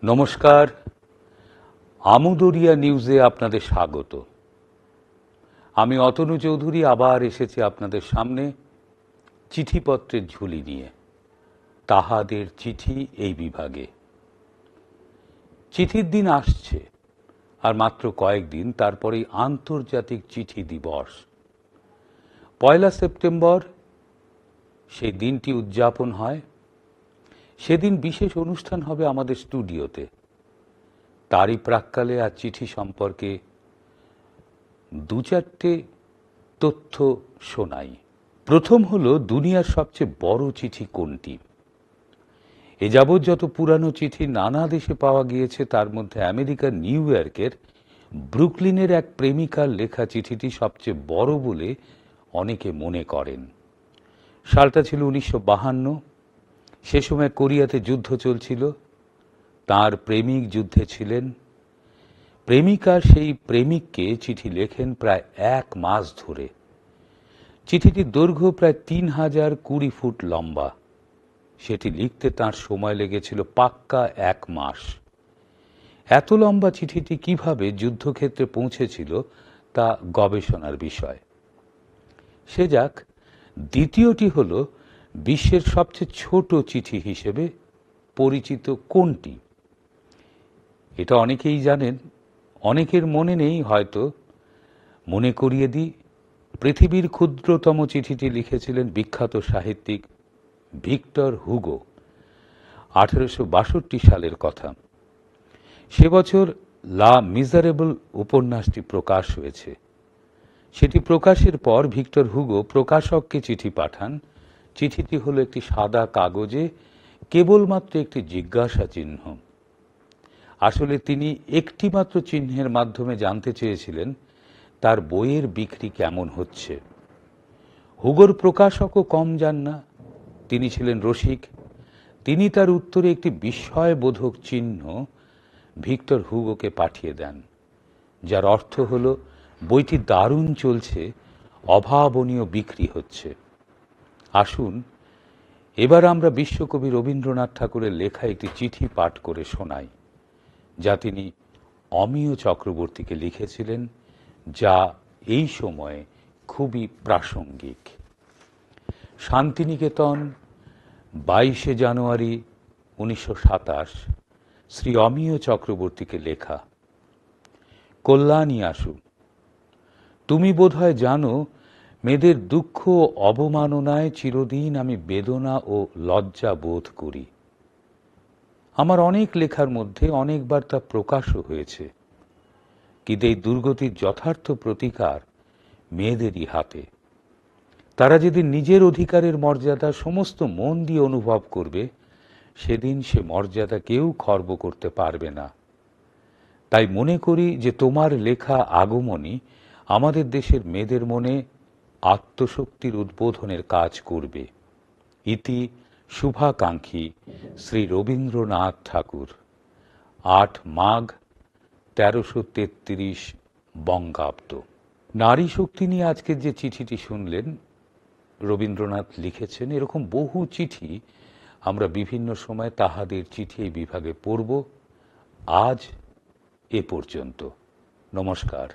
নমস্কার, আমুদরিয়া নিউজে আপনাদের স্বাগত। আমি অতনু চৌধুরী আবার এসেছি আপনাদের সামনে চিঠিপত্রের ঝুলি নিয়ে। তাহাদের চিঠি এই বিভাগে। চিঠির দিন আসছে, আর মাত্র কয়েকদিন, তারপরেই আন্তর্জাতিক চিঠি দিবস। 1 সেপ্টেম্বর সেই দিনটি উদযাপন হয়। সেদিন বিশেষ অনুষ্ঠান হবে আমাদের স্টুডিওতে। তারই প্রাক্কালে আজ চিঠি সম্পর্কে দু চারটে তথ্য শোনাই। প্রথম হলো, দুনিয়ার সবচেয়ে বড় চিঠি কোনটি? এ যাবৎ যত পুরানো চিঠি নানা দেশে পাওয়া গিয়েছে, তার মধ্যে আমেরিকার নিউ ইয়র্কের ব্রুকলিনের এক প্রেমিকার লেখা চিঠিটি সবচেয়ে বড় বলে অনেকে মনে করেন। সালটা ছিল 1952। সে সময় কোরিয়াতে যুদ্ধ চলছিল। তার প্রেমিক যুদ্ধে ছিলেন। প্রেমিকা সেই প্রেমিককে চিঠি লেখেন প্রায় 1 মাস ধরে। চিঠিটির দৈর্ঘ্য প্রায় 3020 ফুট লম্বা। সেটি লিখতে তাঁর সময় লেগেছিল পাক্কা 1 মাস। এত লম্বা চিঠিটি কিভাবে যুদ্ধক্ষেত্রে পৌঁছেছিল তা গবেষণার বিষয়। সে যাক, দ্বিতীয়টি হল, বিশ্বের সবচেয়ে ছোট চিঠি হিসেবে পরিচিত কোনটি? এটা অনেকেই জানেন, অনেকের মনে নেই হয়তো। মনে করিয়ে দিই, পৃথিবীর ক্ষুদ্রতম চিঠিটি লিখেছিলেন বিখ্যাত সাহিত্যিক ভিক্টর হুগো। 1862 সালের কথা। সে বছর লা মিজারেবল উপন্যাসটি প্রকাশ হয়েছে। সেটি প্রকাশের পর ভিক্টর হুগো প্রকাশককে চিঠি পাঠান। চিঠিটি হলো একটি সাদা কাগজে কেবলমাত্র একটি জিজ্ঞাসা চিহ্ন। আসলে তিনি একটিমাত্র চিহ্নের মাধ্যমে জানতে চেয়েছিলেন তার বইয়ের বিক্রি কেমন হচ্ছে। হুগোর প্রকাশকও কম যান না। তিনি ছিলেন রসিক। তিনি তার উত্তরে একটি বিস্ময়বোধক চিহ্ন ভিক্টর হুগোকে পাঠিয়ে দেন, যার অর্থ হল বইটি দারুণ চলছে, অভাবনীয় বিক্রি হচ্ছে। আসুন এবার আমরা বিশ্বকবি রবীন্দ্রনাথ ঠাকুরের লেখা একটি চিঠি পাঠ করে শোনাই, যা তিনি অমিয় চক্রবর্তীকে লিখেছিলেন, যা এই সময়ে খুবই প্রাসঙ্গিক। শান্তিনিকেতন, 22 জানুয়ারি 1927, শ্রী অমিয় চক্রবর্তীকে লেখা। কল্যাণী আসু, তুমি বোধহয় জানো, মেয়েদের দুঃখ ও অবমাননায় চিরদিন আমি বেদনা ও লজ্জা বোধ করি। আমার অনেক লেখার মধ্যে অনেকবার তা প্রকাশও হয়েছে। কিন্তু এই দুর্গতির যথার্থ প্রতিকার মেয়েদেরই হাতে। তারা যেদিন নিজের অধিকারের মর্যাদা সমস্ত মন দিয়ে অনুভব করবে, সেদিন সে মর্যাদা কেউ খর্ব করতে পারবে না। তাই মনে করি যে তোমার লেখা আগমনী আমাদের দেশের মেয়েদের মনে আত্মশক্তির উদ্বোধনের কাজ করবে। ইতি শুভাকাঙ্ক্ষী শ্রী রবীন্দ্রনাথ ঠাকুর। 8 মাঘ 1333 বঙ্গাব্দ। নারী শক্তি নিয়ে আজকের যে চিঠিটি শুনলেন, রবীন্দ্রনাথ লিখেছেন। এরকম বহু চিঠি আমরা বিভিন্ন সময় তাহাদের চিঠি এই বিভাগে পড়ব। আজ এ পর্যন্ত। নমস্কার।